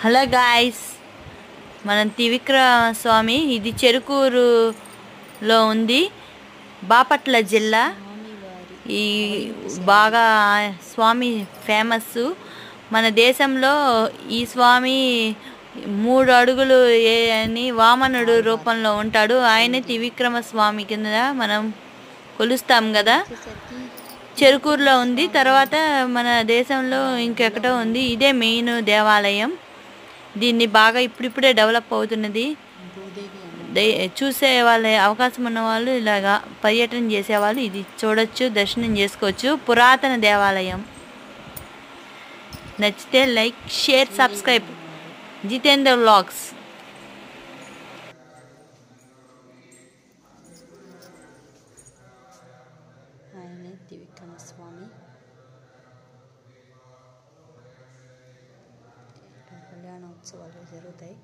Hello guys, మనం త్రివిక్రమ స్వామి ఇది చెరుకూరులో ఉంది. బాపట్ల జిల్లా. ఈ బాగా స్వామి ఫేమస్. మన దేశంలో ఈ స్వామి 3 అడుగులు అని వామనుడు రూపంలో ఉంటాడు. ఆయనే త్రివిక్రమ స్వామి కింద మనం కొలుస్తాం కదా. చెరుకూరులో ఉంది. తర్వాత మన దేశంలో ఇంకెక్కడో ఉంది. ఇదే మెయిన్ దేవాలయం. దీన్ని బాగా ఇప్పుడిప్పుడే డెవలప్ అవుతున్నది. చూసే వాళ్ళ అవకాశం ఉన్న వాళ్ళు ఇలాగా పర్యటన చేసేవాళ్ళు ఇది చూడొచ్చు, దర్శనం చేసుకోవచ్చు. పురాతన దేవాలయం. నచ్చితే like, share, subscribe. Jitendra vlogs. ఆయనే త్రివిక్రమ స్వామి. కళ్యాణోత్సవాలు జరుగుతాయి.